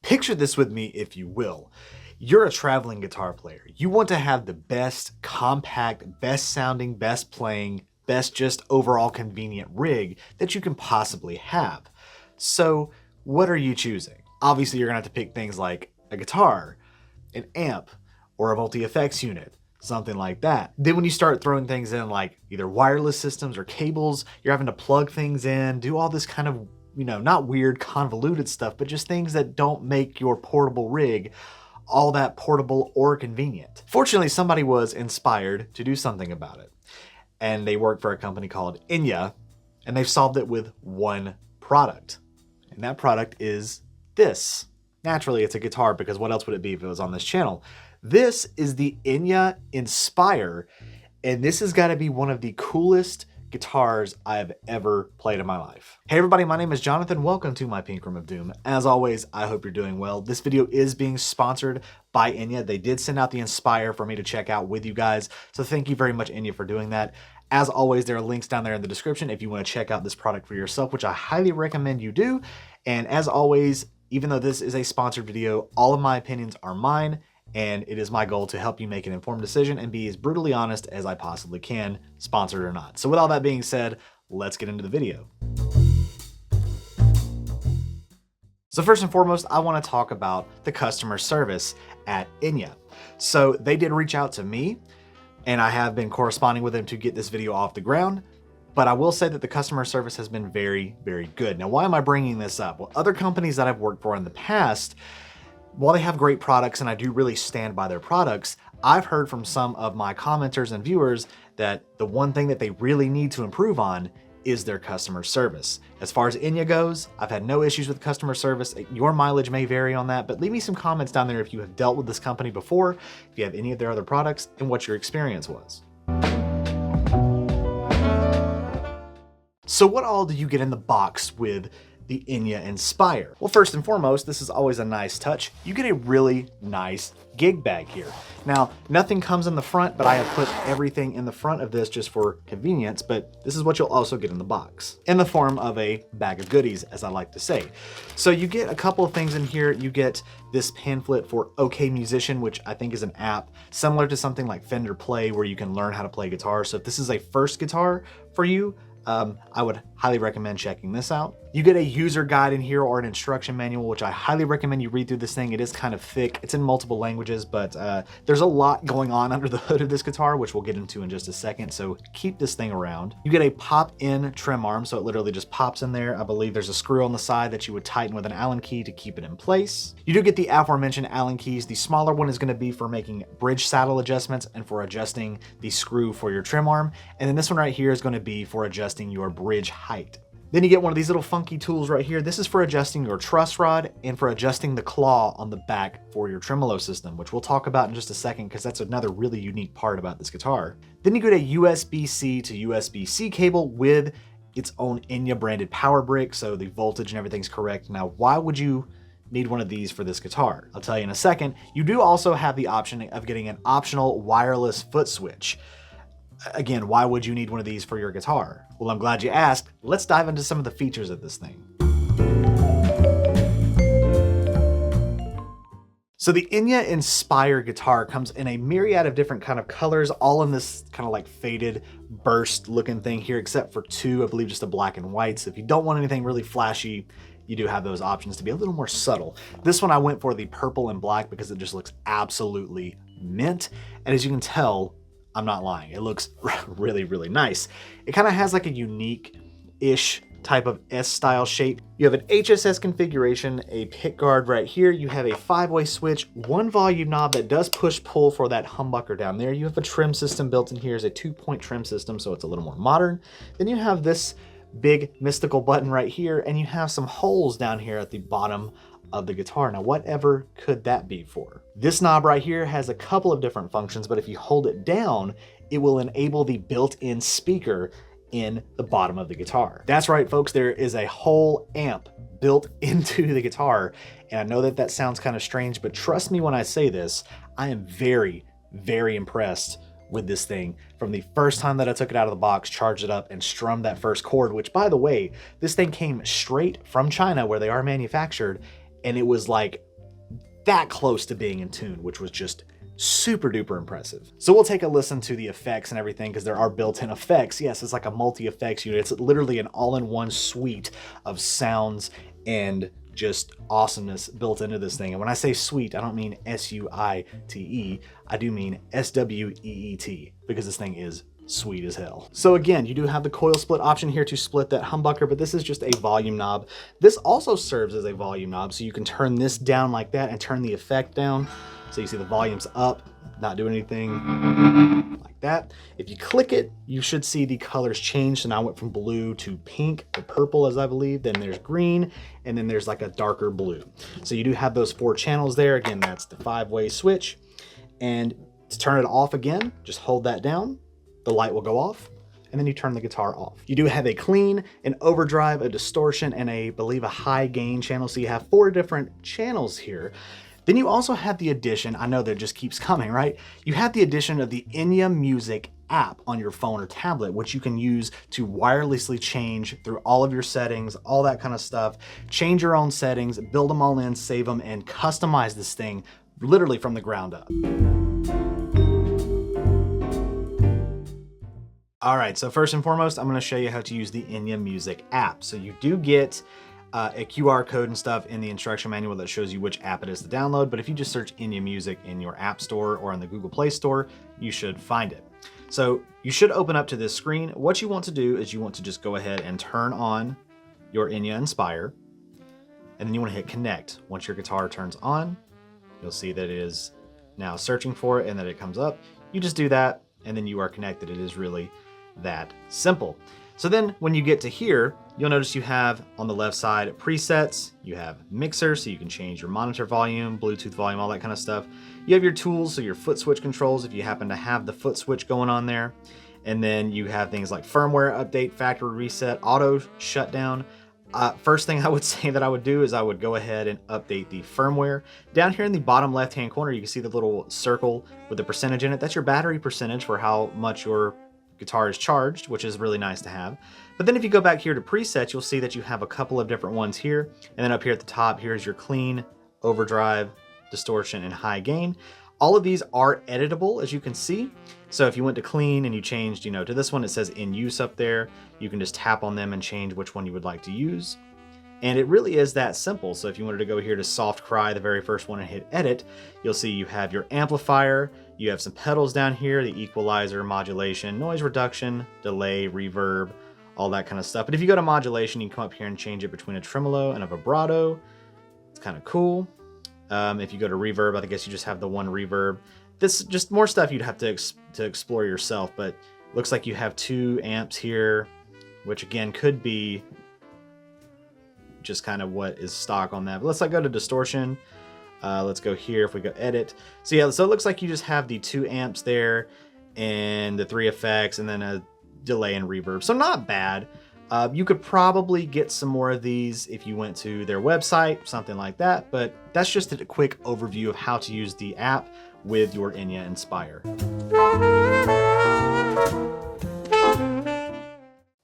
Picture this with me, if you will. You're a traveling guitar player. You want to have the best compact, best sounding, best playing, best just overall convenient rig that you can possibly have. So what are you choosing? Obviously, you're gonna have to pick things like a guitar, an amp, or a multi-effects unit, something like that. Then when you start throwing things in like either wireless systems or cables, you're having to plug things in, do all this kind of, not weird convoluted stuff, but just things that don't make your portable rig all that portable or convenient. Fortunately, somebody was inspired to do something about it. And they work for a company called Enya, and they've solved it with one product. And that product is this. Naturally, it's a guitar, because what else would it be if it was on this channel? This is the Enya Inspire, and this has got to be one of the coolest guitars I've ever played in my life. Hey everybody, my name is Jonathan. Welcome to my Pink Room of Doom. As always, I hope you're doing well. This video is being sponsored by Enya. They did send out the Inspire for me to check out with you guys, so thank you very much, Enya, for doing that. As always, there are links down there in the description if you want to check out this product for yourself, which I highly recommend you do. And as always, even though this is a sponsored video, all of my opinions are mine, and it is my goal to help you make an informed decision and be as brutally honest as I possibly can, sponsored or not. So with all that being said, let's get into the video. So first and foremost, I want to talk about the customer service at Enya. So they did reach out to me, and I have been corresponding with them to get this video off the ground. But I will say that the customer service has been very, very good. Now, why am I bringing this up? Well, other companies that I've worked for in the past, while they have great products and I do really stand by their products, I've heard from some of my commenters and viewers that the one thing that they really need to improve on is their customer service. As far as Enya goes, I've had no issues with customer service. Your mileage may vary on that, but leave me some comments down there if you have dealt with this company before, if you have any of their other products, and what your experience was. So what all do you get in the box with the Enya Inspire? Well, first and foremost, this is always a nice touch. You get a really nice gig bag here. Now, nothing comes in the front, but I have put everything in the front of this just for convenience, but this is what you'll also get in the box, in the form of a bag of goodies, as I like to say. So you get a couple of things in here. You get this pamphlet for OK Musician, which I think is an app similar to something like Fender Play, where you can learn how to play guitar. So if this is a first guitar for you, I would highly recommend checking this out. You get a user guide in here, or an instruction manual, which I highly recommend you read through this thing. It is kind of thick. It's in multiple languages, but there's a lot going on under the hood of this guitar, which we'll get into in just a second, so keep this thing around. You get a pop-in trim arm, so it literally just pops in there. I believe there's a screw on the side that you would tighten with an Allen key to keep it in place. You do get the aforementioned Allen keys. The smaller one is going to be for making bridge saddle adjustments and for adjusting the screw for your trim arm, and then this one right here is going to be for adjusting your bridge height. Then you get one of these little funky tools right here. This is for adjusting your truss rod and for adjusting the claw on the back for your tremolo system, which we'll talk about in just a second, because that's another really unique part about this guitar. Then you get a USB-C to USB-C cable with its own Enya branded power brick, so the voltage and everything's correct. Now, why would you need one of these for this guitar? I'll tell you in a second. You do also have the option of getting an optional wireless foot switch. Again, why would you need one of these for your guitar? Well, I'm glad you asked. Let's dive into some of the features of this thing. So the Enya Inspire guitar comes in a myriad of different kind of colors, all in this kind of like faded burst looking thing here, except for two, I believe just a black and white. So if you don't want anything really flashy, you do have those options to be a little more subtle. This one I went for the purple and black because it just looks absolutely mint. And as you can tell, I'm not lying, it looks really, really nice. It kind of has like a unique-ish type of S-style shape. You have an HSS configuration, a pick guard right here. You have a 5-way switch, one volume knob that does push-pull for that humbucker down there. You have a trim system built in here, as a 2-point trim system, so it's a little more modern. Then you have this big mystical button right here, and you have some holes down here at the bottom of the guitar. Now, whatever could that be for? This knob right here has a couple of different functions, but if you hold it down, it will enable the built-in speaker in the bottom of the guitar. That's right, folks, there is a whole amp built into the guitar, and I know that that sounds kind of strange, but trust me when I say this, I am very, very impressed with this thing. From the first time that I took it out of the box, charged it up, and strummed that first chord, which, by the way, this thing came straight from China, where they are manufactured, and it was like that close to being in tune, which was just super duper impressive. So we'll take a listen to the effects and everything, because there are built-in effects. Yes, it's like a multi-effects unit. It's literally an all-in-one suite of sounds and just awesomeness built into this thing. And when I say suite, I don't mean S-U-I-T-E, I do mean S-W-E-E-T, because this thing is sweet as hell. So again, you do have the coil split option here to split that humbucker, but this is just a volume knob. This also serves as a volume knob, so you can turn this down like that and turn the effect down. So you see the volume's up, not doing anything, like that. If you click it, you should see the colors change. So now I went from blue to pink, or purple as I believe, then there's green, and then there's like a darker blue. So you do have those 4 channels there. Again, that's the 5-way switch. And to turn it off again, just hold that down, the light will go off, and then you turn the guitar off. You do have a clean, an overdrive, a distortion, and I believe a high gain channel. So you have 4 different channels here. Then you also have the addition, I know that just keeps coming, right? You have the addition of the Enya Music app on your phone or tablet, which you can use to wirelessly change through all of your settings, all that kind of stuff. Change your own settings, build them all in, save them, and customize this thing literally from the ground up. All right, so first and foremost, I'm gonna show you how to use the Enya Music app. So you do get a QR code and stuff in the instruction manual that shows you which app it is to download, but if you just search Enya Music in your app store or in the Google Play Store, you should find it. So you should open up to this screen. What you want to do is you want to just go ahead and turn on your Enya Inspire, and then you want to hit connect. Once your guitar turns on, you'll see that it is now searching for it and that it comes up. You just do that, and then you are connected. It is really that simple. So then when you get to here, you'll notice you have on the left side presets, you have mixer, so you can change your monitor volume, Bluetooth volume, all that kind of stuff. You have your tools, so your foot switch controls, if you happen to have the foot switch going on there. And then you have things like firmware update, factory reset, auto shutdown. First thing I would say that I would do is I would go ahead and update the firmware. Down here in the bottom left-hand corner, you can see the little circle with the percentage in it. That's your battery percentage for how much your guitar is charged, which is really nice to have. But then if you go back here to presets, you'll see that you have a couple of different ones here. And then up here at the top, here's your clean, overdrive, distortion, and high gain. All of these are editable, as you can see. So if you went to clean and you changed, to this one, it says in use up there. You can just tap on them and change which one you would like to use. And it really is that simple. So if you wanted to go here to soft cry, the very first one, and hit edit, you'll see you have your amplifier, you have some pedals down here, the equalizer, modulation, noise reduction, delay, reverb, all that kind of stuff. But if you go to modulation, you can come up here and change it between a tremolo and a vibrato. It's kind of cool. If you go to reverb, I guess you just have the one reverb. This is just more stuff you'd have to explore yourself, but looks like you have 2 amps here, which again could be just kind of what is stock on that. But let's go to distortion. Let's go here if we go edit. So yeah, so it looks like you just have the 2 amps there and the 3 effects and then a delay and reverb. So not bad. You could probably get some more of these if you went to their website, something like that. But that's just a quick overview of how to use the app with your Enya Inspire.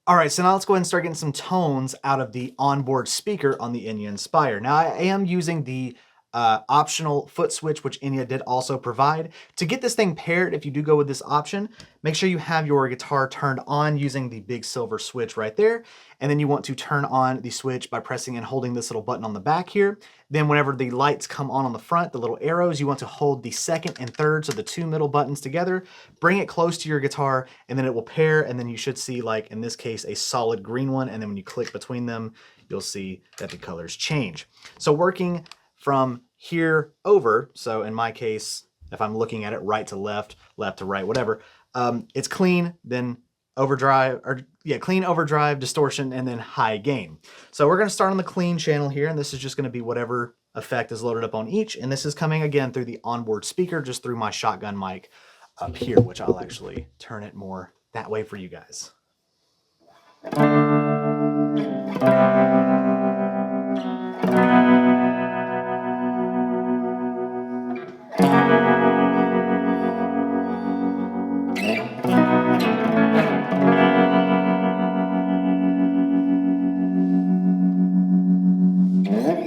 All right, so now let's go ahead and start getting some tones out of the onboard speaker on the Enya Inspire. Now I am using the optional foot switch, which Enya did also provide. To get this thing paired, if you do go with this option, make sure you have your guitar turned on using the big silver switch right there. And then you want to turn on the switch by pressing and holding this little button on the back here. Then whenever the lights come on the front, the little arrows, you want to hold the second and third, so the 2 middle buttons together, bring it close to your guitar, and then it will pair, and then you should see, like in this case, a solid green one, and then when you click between them, you'll see that the colors change. So working from here over, so in my case, if I'm looking at it right to left, left to right, whatever, it's clean, then overdrive, clean, overdrive, distortion, and then high gain. So we're gonna start on the clean channel here, and this is just gonna be whatever effect is loaded up on each, and this is coming again through the onboard speaker, just through my shotgun mic up here, which I'll actually turn it more that way for you guys.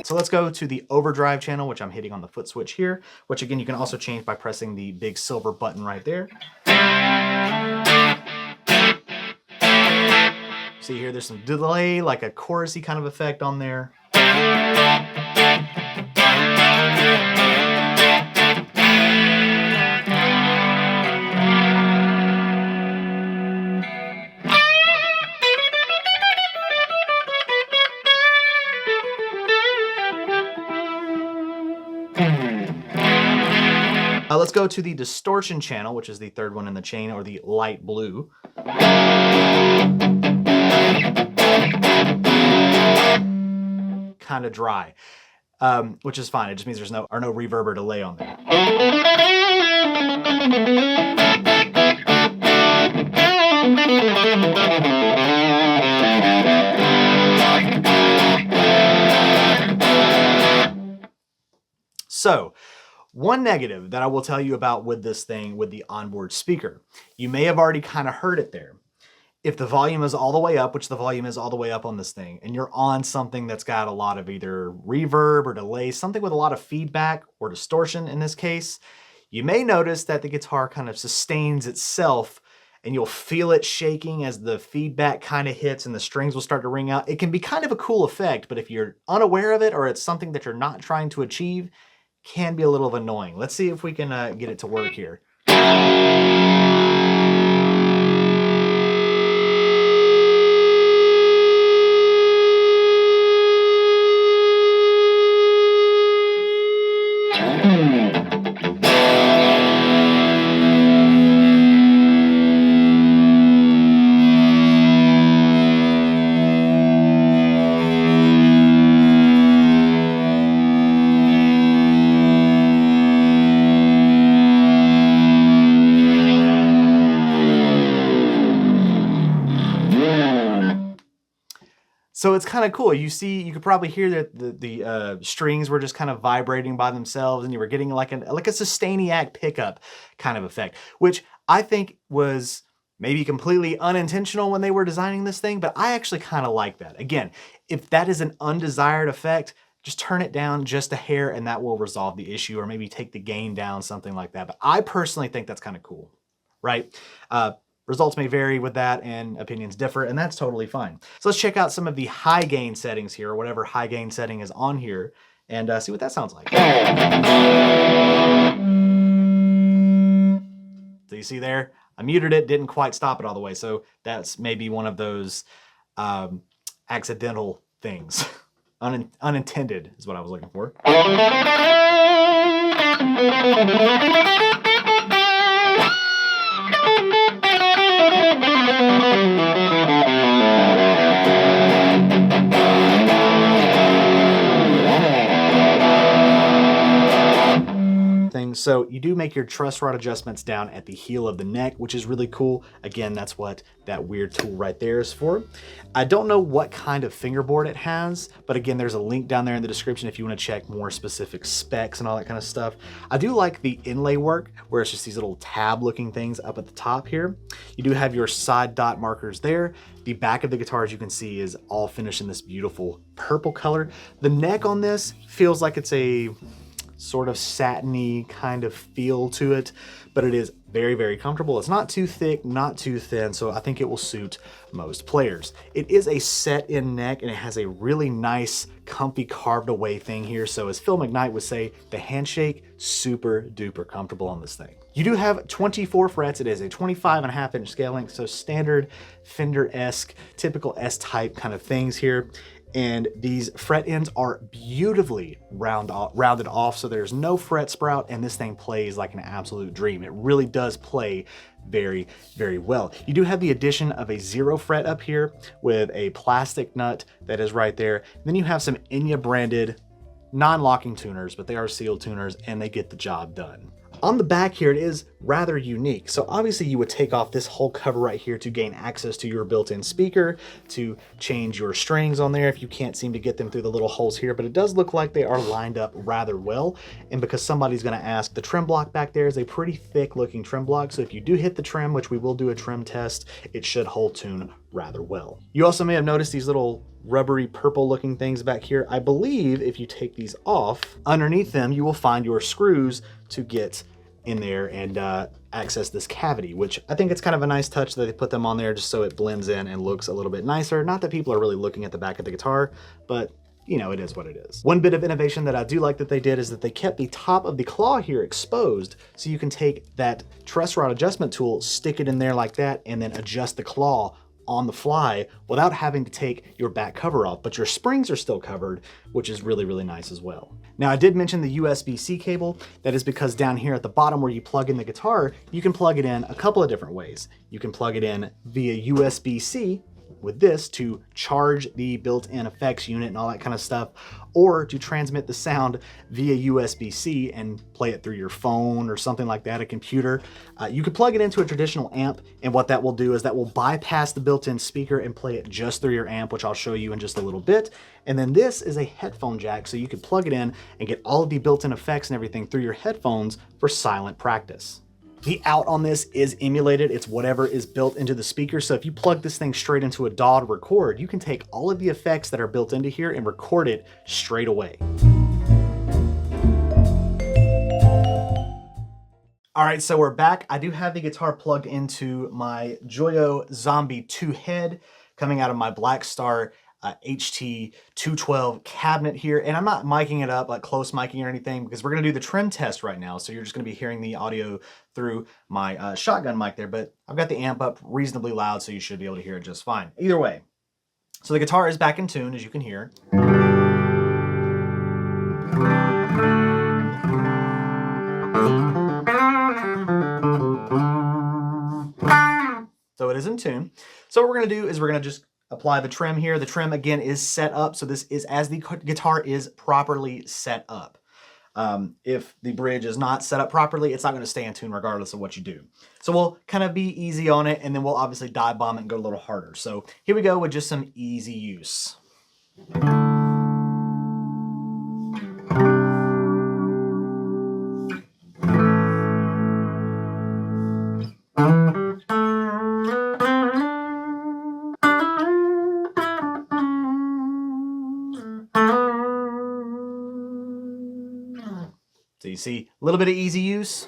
So let's go to the overdrive channel, which I'm hitting on the foot switch here, which again, you can also change by pressing the big silver button right there. See here, there's some delay, like a chorusy kind of effect on there. Let's go to the distortion channel, which is the third one in the chain, or the light blue. Kind of dry, which is fine. It just means there's no reverb or delay on there. So, one negative that I will tell you about with this thing, with the onboard speaker, you may have already kind of heard it there. If the volume is all the way up, which the volume is all the way up on this thing, and you're on something that's got a lot of either reverb or delay, something with a lot of feedback or distortion in this case, you may notice that the guitar kind of sustains itself and you'll feel it shaking as the feedback kind of hits and the strings will start to ring out. It can be kind of a cool effect, but if you're unaware of it or it's something that you're not trying to achieve, can be a little annoying. Let's see if we can get it to work here. So it's kind of cool. You see, you could probably hear that the strings were just kind of vibrating by themselves, and you were getting like a sustainiac pickup kind of effect, which I think was maybe completely unintentional when they were designing this thing, but I actually kind of like that. Again, if that is an undesired effect, just turn it down just a hair and that will resolve the issue, or maybe take the gain down, something like that. But I personally think that's kind of cool, right? Results may vary with that and opinions differ, and that's totally fine. So let's check out some of the high gain settings here, or whatever high gain setting is on here, and see what that sounds like. So you see there, I muted it, didn't quite stop it all the way, so that's maybe one of those accidental things. Unintended is what I was looking for. So you do make your truss rod adjustments down at the heel of the neck, which is really cool. Again, that's what that weird tool right there is for. I don't know what kind of fingerboard it has, but again, there's a link down there in the description if you want to check more specific specs and all that kind of stuff. I do like the inlay work, where it's just these little tab looking things up at the top here. You do have your side dot markers there. The back of the guitar, as you can see, is all finished in this beautiful purple color. The neck on this feels like it's a sort of satiny kind of feel to it, but it is very, very comfortable. It's not too thick, not too thin, so I think it will suit most players. It is a set-in neck, and it has a really nice, comfy, carved-away thing here, so as Phil McKnight would say, the handshake, super duper comfortable on this thing. You do have 24 frets. It is a 25.5-inch scale length, so standard Fender-esque, typical S-type kind of things here. And these fret ends are beautifully rounded off, so there's no fret sprout, and this thing plays like an absolute dream. It really does play very, very well. You do have the addition of a 0 fret up here with a plastic nut that is right there. Then you have some Enya branded non-locking tuners, but they are sealed tuners, and they get the job done. On the back here, it is rather unique. So obviously you would take off this whole cover right here to gain access to your built-in speaker, to change your strings on there if you can't seem to get them through the little holes here, but it does look like they are lined up rather well. And because somebody's gonna ask, the trim block back there is a pretty thick looking trim block. So if you do hit the trim, which we will do a trim test, it should hold tune rather well. You also may have noticed these little rubbery purple looking things back here. I believe if you take these off, underneath them you will find your screws to get in there and access this cavity, which I think it's kind of a nice touch that they put them on there just so it blends in and looks a little bit nicer. Not that people are really looking at the back of the guitar, but you know, it is what it is. One bit of innovation that I do like that they did is that they kept the top of the claw here exposed, so you can take that truss rod adjustment tool, stick it in there like that, and then adjust the claw on the fly without having to take your back cover off, but your springs are still covered, which is really, really nice as well. Now, I did mention the USB-C cable. That is because down here at the bottom where you plug in the guitar, you can plug it in a couple of different ways. You can plug it in via USB-C with this to charge the built-in effects unit and all that kind of stuff, or to transmit the sound via USB-C and play it through your phone or something like that, a computer. You could plug it into a traditional amp, and what that will do is that will bypass the built-in speaker and play it just through your amp, which I'll show you in just a little bit. And then this is a headphone jack, so you could plug it in and get all of the built-in effects and everything through your headphones for silent practice. The out on this is emulated. It's whatever is built into the speaker. So if you plug this thing straight into a DAW to record, you can take all of the effects that are built into here and record it straight away. All right, so we're back. I do have the guitar plugged into my Joyo Zombie 2 head coming out of my Black Star HT212 cabinet here, and I'm not miking it up like close miking or anything because we're going to do the trim test right now, so you're just going to be hearing the audio through my shotgun mic there, but I've got the amp up reasonably loud, so you should be able to hear it just fine. Either way, so the guitar is back in tune, as you can hear. So it is in tune. So what we're going to do is we're going to just apply the trim here. The trim, again, is set up. So this is as the guitar is properly set up. If the bridge is not set up properly, it's not going to stay in tune regardless of what you do. So we'll kind of be easy on it, and then we'll obviously dive bomb it and go a little harder. So here we go with just some easy use. So you see a little bit of easy use,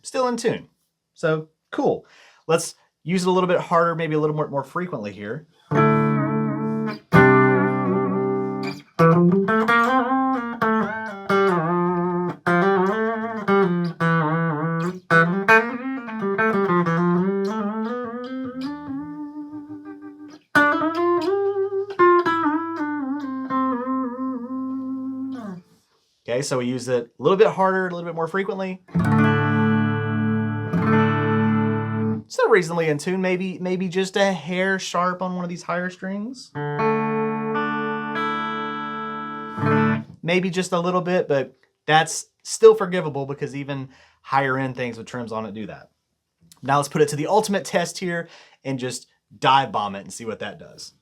still in tune. So cool. Let's use it a little bit harder, maybe a little more frequently here. Okay, so we use it a little bit harder, a little bit more frequently. Still reasonably in tune, maybe just a hair sharp on one of these higher strings. Maybe just a little bit, but that's still forgivable because even higher end things with trims on it do that. Now let's put it to the ultimate test here and just dive bomb it and see what that does.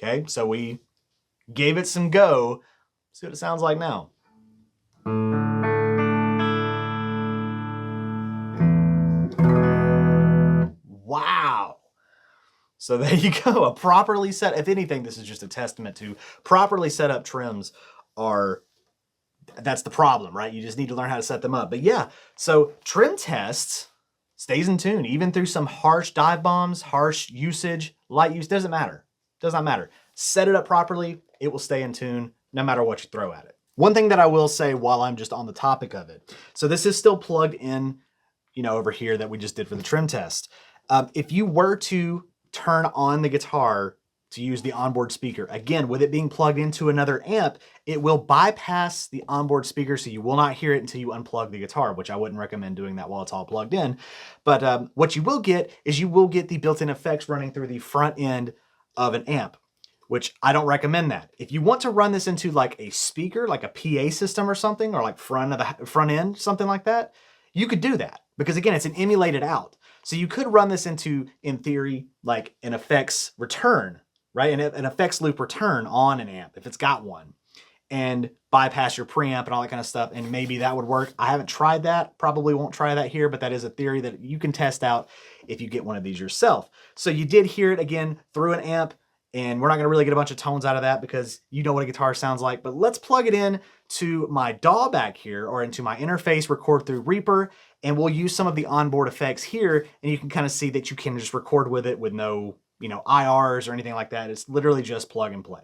Okay, so we gave it some go. See what it sounds like now. Wow. So there you go. A properly set, if anything, this is just a testament to properly set up trims are, that's the problem, right? You just need to learn how to set them up. But yeah, so trim tests stays in tune, even through some harsh dive bombs, harsh usage, light use, doesn't matter. Does not matter. Set it up properly, it will stay in tune no matter what you throw at it. One thing that I will say while I'm just on the topic of it, so this is still plugged in, you know, over here that we just did for the trim test. If you were to turn on the guitar to use the onboard speaker, again, with it being plugged into another amp, it will bypass the onboard speaker, so you will not hear it until you unplug the guitar, which I wouldn't recommend doing that while it's all plugged in. But what you will get is you will get the built-in effects running through the front end of an amp, which I don't recommend that. If you want to run this into like a speaker, like a PA system or something, or like front end, something like that, you could do that. because again, it's an emulated out. So you could run this into, in theory, like an effects return, right? An effects loop return on an amp if it's got one, and bypass your preamp and all that kind of stuff, and maybe that would work. I haven't tried that, probably won't try that here, but that is a theory that you can test out if you get one of these yourself. So you did hear it again through an amp, and we're not gonna really get a bunch of tones out of that because you know what a guitar sounds like, but let's plug it in to my DAW back here, or into my interface, record through Reaper, and we'll use some of the onboard effects here, and you can kind of see that you can just record with it with no, IRs or anything like that. It's literally just plug and play.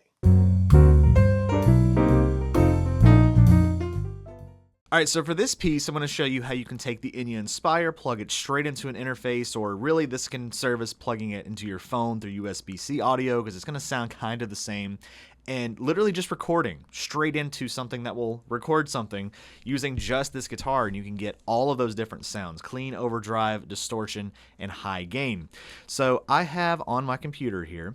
All right, so for this piece, I'm going to show you how you can take the Enya Inspire, plug it straight into an interface, or really this can serve as plugging it into your phone through USB-C audio, because it's going to sound kind of the same, and literally just recording straight into something that will record something using just this guitar, and you can get all of those different sounds: clean, overdrive, distortion, and high gain. So I have on my computer here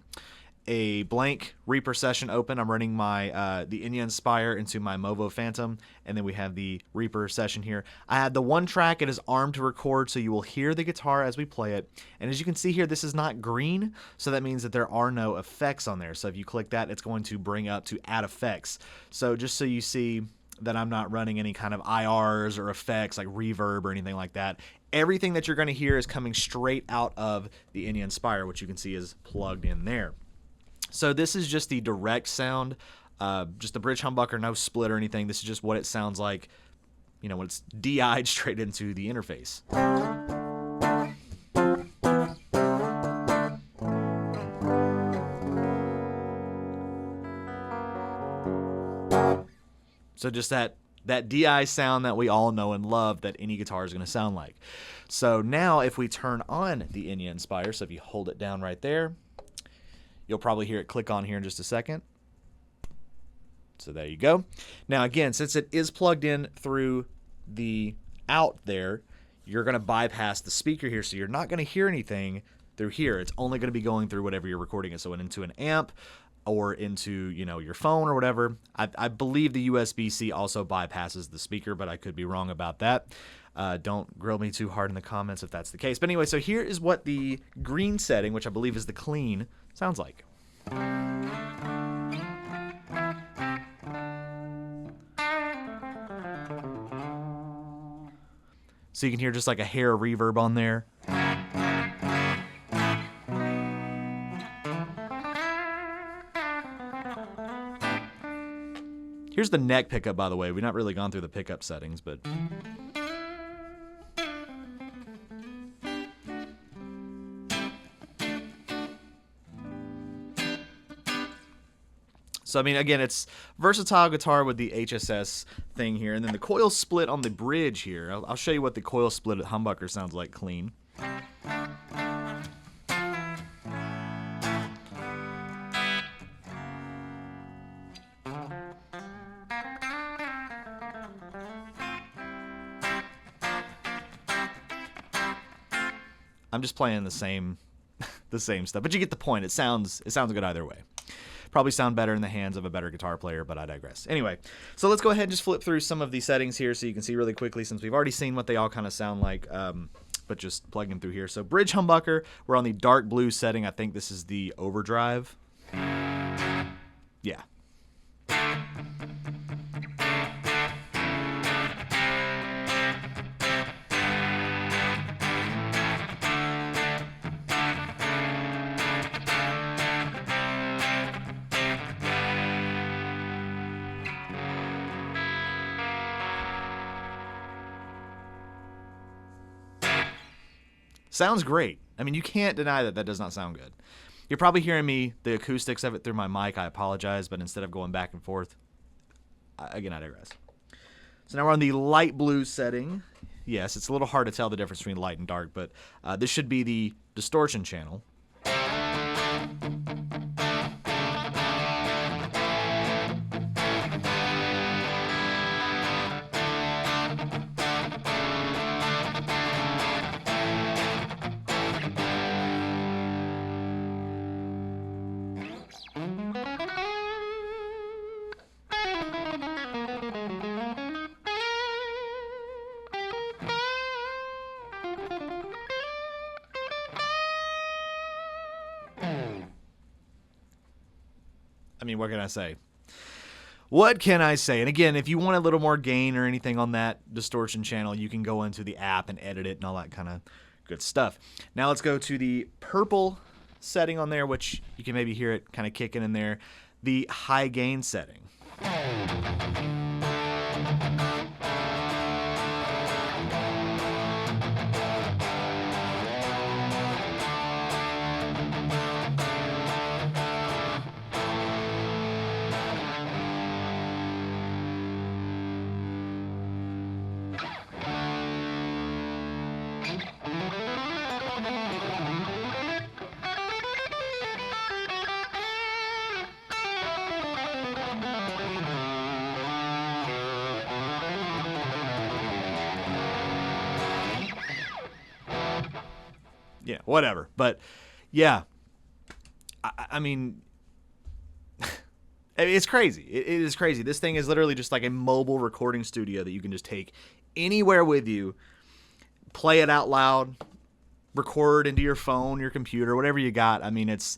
a blank Reaper session open. I'm running my the Enya Inspire into my Movo Phantom, and then we have the Reaper session here. I had the one track. It is armed to record, so you will hear the guitar as we play it. And as you can see here, this is not green, so that means that there are no effects on there. So if you click that, it's going to bring up to add effects. So just so you see that I'm not running any kind of IRs or effects like reverb or anything like that. Everything that you're going to hear is coming straight out of the Enya Inspire, which you can see is plugged in there. So this is just the direct sound, just the bridge humbucker, no split or anything. This is just what it sounds like, when it's DI'd straight into the interface. So just that DI sound that we all know and love that any guitar is going to sound like. So now if we turn on the Enya Inspire, so if you hold it down right there, you'll probably hear it click on here in just a second. So there you go. Now again, since it is plugged in through the out there, you're going to bypass the speaker here, so you're not going to hear anything through here. It's only going to be going through whatever you're recording it, so into an amp or into your phone or whatever. I believe the USB-C also bypasses the speaker, but I could be wrong about that. Don't grill me too hard in the comments if that's the case. But anyway, so here is what the green setting, which I believe is the clean, sounds like. So you can hear just like a hair of reverb on there. Here's the neck pickup, by the way. We've not really gone through the pickup settings, but... So, I mean, again, it's versatile guitar with the HSS thing here. And then the coil split on the bridge here. I'll show you what the coil split at humbucker sounds like clean. I'm just playing the same stuff, but you get the point. It sounds good either way. Probably sound better in the hands of a better guitar player, but I digress. Anyway, so let's go ahead and just flip through some of these settings here so you can see really quickly, since we've already seen what they all kind of sound like, but just plug them through here. So bridge humbucker, we're on the dark blue setting. I think this is the overdrive. Yeah. Sounds great. I mean, you can't deny that that does not sound good. You're probably hearing the acoustics of it through my mic. I apologize, but instead of going back and forth, again, I digress. So now we're on the light blue setting. Yes, it's a little hard to tell the difference between light and dark, but this should be the distortion channel. mean, what can I say? What can I say? And again, if you want a little more gain or anything on that distortion channel, you can go into the app and edit it and all that kind of good stuff. Now let's go to the purple setting on there, which you can maybe hear it kind of kicking in there. The high gain setting. Yeah, whatever. But yeah, I mean, it's crazy. It is crazy. This thing is literally just like a mobile recording studio that you can just take anywhere with you, play it out loud, record into your phone, your computer, whatever you got. I mean, it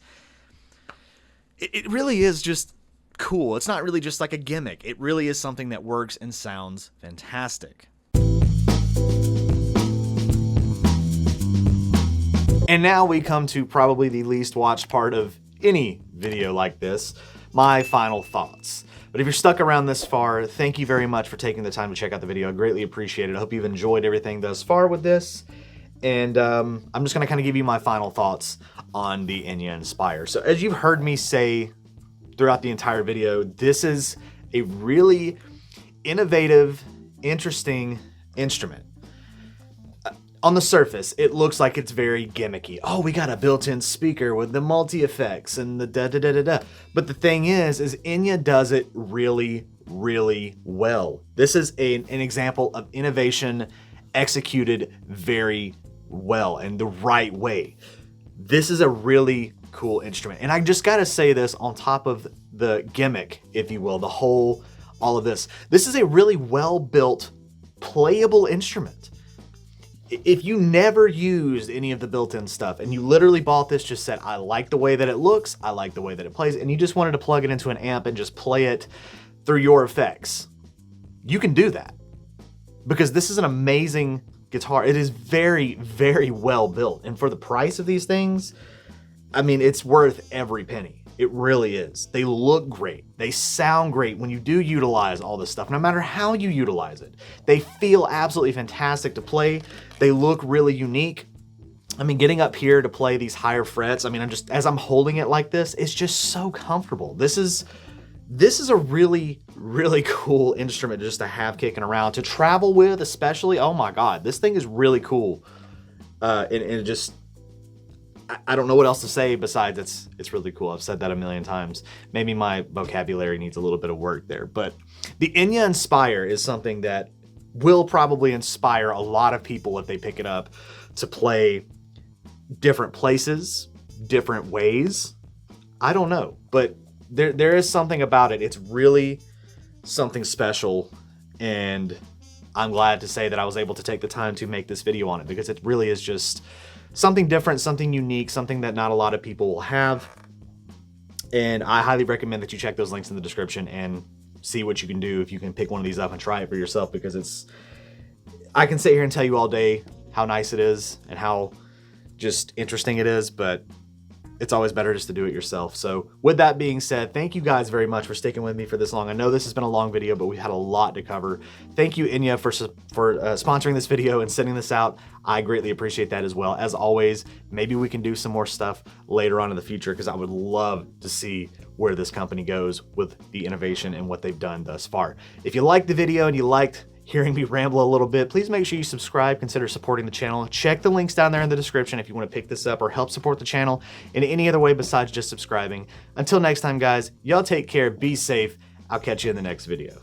really is just cool. It's not really just like a gimmick. It really is something that works and sounds fantastic. And now we come to probably the least watched part of any video like this, my final thoughts. But if you're stuck around this far, thank you very much for taking the time to check out the video. I greatly appreciate it. I hope you've enjoyed everything thus far with this. And I'm just gonna kind of give you my final thoughts on the Enya Inspire. So as you've heard me say throughout the entire video, this is a really innovative, interesting instrument. On the surface, it looks like it's very gimmicky. Oh, we got a built-in speaker with the multi-effects and the da-da-da-da-da. But the thing is Enya does it really, really well. This is an example of innovation executed very well and the right way. This is a really cool instrument. And I just gotta say this on top of the gimmick, if you will, all of this. This is a really well-built, playable instrument. If you never used any of the built-in stuff and you literally bought this, just said, I like the way that it looks, I like the way that it plays, and you just wanted to plug it into an amp and just play it through your effects, you can do that. Because this is an amazing guitar. It is very, very well built. And for the price of these things, I mean, it's worth every penny. It really is. They look great. They sound great when you do utilize all this stuff, no matter how you utilize it. They feel absolutely fantastic to play. They look really unique. I mean, getting up here to play these higher frets, I mean, as I'm holding it like this, it's just so comfortable. This is a really, really cool instrument just to have kicking around, to travel with especially. Oh my God, this thing is really cool. And it just, I don't know what else to say besides it's really cool. I've said that a million times. Maybe my vocabulary needs a little bit of work there, but the Enya Inspire is something that will probably inspire a lot of people if they pick it up to play different places, different ways. I don't know, but there is something about it. It's really something special, and I'm glad to say that I was able to take the time to make this video on it, because it really is just something different, something unique, something that not a lot of people will have. And I highly recommend that you check those links in the description and see what you can do if you can pick one of these up and try it for yourself, because I can sit here and tell you all day how nice it is and how just interesting it is, but it's always better just to do it yourself. So with that being said, thank you guys very much for sticking with me for this long. I know this has been a long video, but we had a lot to cover. Thank you, Enya, for sponsoring this video and sending this out. I greatly appreciate that as well. As always, maybe we can do some more stuff later on in the future, because I would love to see where this company goes with the innovation and what they've done thus far. If you liked the video and you liked hearing me ramble a little bit, please make sure you subscribe, consider supporting the channel. Check the links down there in the description if you want to pick this up or help support the channel in any other way besides just subscribing. Until next time, guys, y'all take care, be safe. I'll catch you in the next video.